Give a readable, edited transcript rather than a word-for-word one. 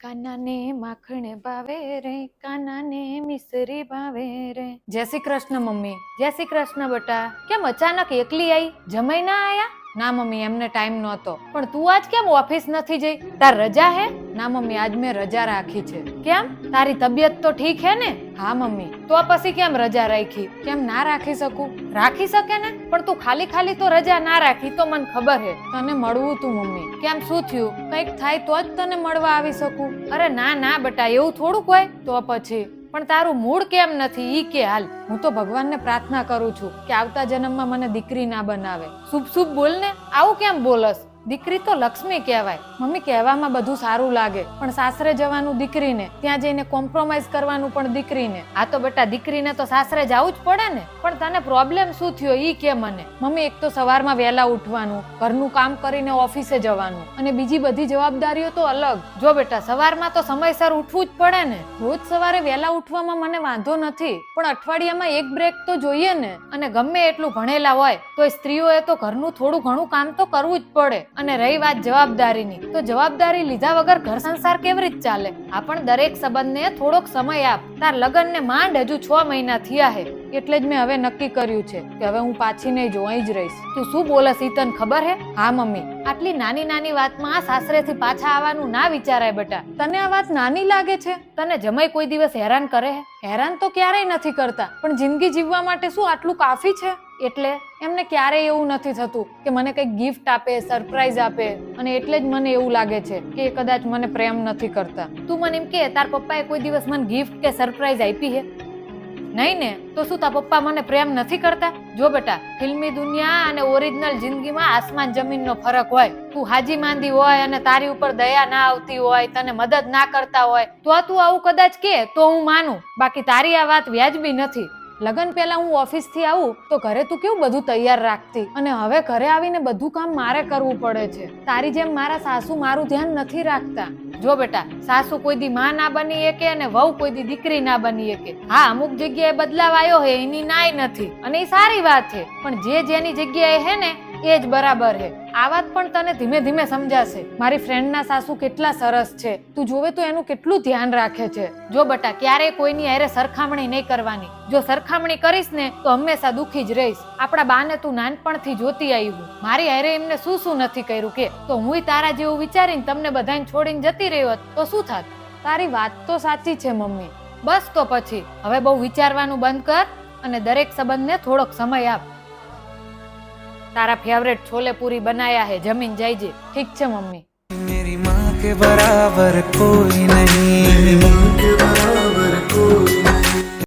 કાના ને માખણ ભાવે રે, કાના ને મિસરી ભાવે રે. જય શ્રી કૃષ્ણ મમ્મી. જય શ્રી કૃષ્ણ બેટા. કેમ અચાનક એકલી આવી? જમાઈ ના આયા? ના મમ્મી, એમને ટાઈમ નહોતો. પણ તું આજ કેમ ઓફિસ નથી જઈ? તાર રજા હે? ના મમ્મી, આજ મેં રજા રાખી છે. કેમ? તારી તબિયત તો ઠીક હે ને? હા મમ્મી. તો પછી કેમ રજા રાખી? કેમ ના રાખી શકું? રાખી શકે ને, પણ તું ખાલી ખાલી તો રજા ના રાખી તો મને ખબર હે. તને મળવું તું મમ્મી. કેમ, શું થયું? કંઈક થાય તો જ તને મળવા આવી શકું. અરે ના ના બેટા, એવું થોડુંક હોય. તો પછી પણ તારું મૂડ કેમ નથી ઈ કે હાલ. હું તો ભગવાનને પ્રાર્થના કરું છું કે આવતા જન્મમાં મને દીકરી ના બનાવે. શુભ શુભ બોલ ને. આવું કેમ બોલસ? દીકરી તો લક્ષ્મી કહેવાય. મમ્મી, કહેવામાં બધું સારું લાગે, પણ સાસરે જવાનું દીકરીને, ત્યાં જઈને કોમ્પ્રોમાઇઝ કરવાનું પણ દીકરીને. આ તો બેટા દીકરીને તો સાસરે જવું જ પડે ને. પણ તને પ્રોબ્લેમ શું થયો ઈ કે મને. મમ્મી, એક તો સવારમાં વહેલા ઉઠવાનું, ઘરનું કામ કરીને ઓફિસે જવાનું, અને બીજી બધી જવાબદારીઓ તો અલગ. જો બેટા, સવારમાં તો સમયસર ઉઠવું જ પડે ને. રોજ સવારે વહેલા ઉઠવામાં મને વાંધો નથી, પણ અઠવાડિયામાં એક બ્રેક તો જોઈએ ને. અને ગમે એટલું ભણેલા હોય તો સ્ત્રીઓએ તો ઘરનું થોડું ઘણું કામ તો કરવું જ પડે. અને રહી વાત જવાબદારીની, તો જવાબદારી લીધા વગર ઘર સંસાર કેવી રીતે ચાલે? આ પણ દરેક સંબંધને થોડોક સમય આપ. તાર લગ્નને માંડ હજુ 6 મહિના થયા હે, એટલે જ મેં હવે નક્કી કર્યું છે કે હવે હું પાછી નહીં જોઉં, અહીં જ રહીશ. તું શું બોલે છે તને ખબર હે? હા મમ્મી. આટલી નાની નાની વાતમાં સાસરેથી પાછા આવવાનું ના વિચારાય બેટા. તને આ વાત નાની લાગે છે? તને જમાઈ કોઈ દિવસ હેરાન કરે હે? હેરાન તો ક્યારેય નથી કરતા, પણ જિંદગી જીવવા માટે શું આટલું કાફી છે? એટલે એમને ક્યારેય એવું નથી થતું કે મને કંઈક ગિફ્ટ આપે, સરપ્રાઈઝ આપે, અને એટલે જ મને એવું લાગે છે કે એ કદાચ મને પ્રેમ નથી કરતા. તું મને એમ કે તાર પપ્પાએ કોઈ દિવસ મને ગિફ્ટ કે સરપ્રાઈઝ આપી હે? નહીં ને. તો શું તાર પપ્પા મને પ્રેમ નથી કરતા? જો બેટા, ફિલ્મી દુનિયા અને ઓરિજિનલ જિંદગીમાં આસમાન જમીનનો ફરક હોય. તું હાજી માંદી હોય અને તારી ઉપર દયા ના આવતી હોય, તને મદદ ના કરતા હોય, તો તું આવું કદાચ કે તો હું માનું, બાકી તારી આ વાત વ્યાજબી નથી. લગન પહેલા હું ઓફિસ થી આવું તો ઘરે તું કેવું બધું તૈયાર રાખતી, અને હવે ઘરે આવીને બધું કામ મારે કરવું પડે છે. તારી જેમ મારા સાસુ મારું ધ્યાન નથી રાખતા. જો બેટા, સાસુ કોઈ દી માં ના બની શકે અને વહુ કોઈ દી દીકરી ના બની શકે. હા, અમુક જગ્યાએ બદલાવ આવ્યો હે, એની નાય નથી, અને એ સારી વાત છે. પણ જે જેની જગ્યાએ હે ને એ જ બરાબર હે. આ વાત પણ તને ધીમે ધીમે સમજાશે. મારી ફ્રેન્ડના સાસુ કેટલા સરસ છે, તું જોવે તો એનું કેટલું ધ્યાન રાખે છે. જો બેટા, ક્યારેય કોઈની હારે સરખામણી નહીં કરવાની. જો સરખામણી કરીશ ને તો હંમેશા દુખી જ રહીશ. આપણા બાને તું નાનપણથી જોતી આવી. મારી હારે એમને શું શું નથી કર્યું કે? તો હુંય તારા જેવું વિચારીને તમને બધાને છોડીને જતી રહ્યો તો શું થાત? તારી વાત તો સાચી છે મમ્મી. બસ તો પછી હવે બહુ વિચારવાનું બંધ કર અને દરેક સંબંધને થોડોક સમય આપ. તારા ફેવરેટ છોલે પૂરી બનાયા હે, જમીન જઈજે. ઠીક છે મમ્મી. मेरी माँ के बराबर कोई नहीं।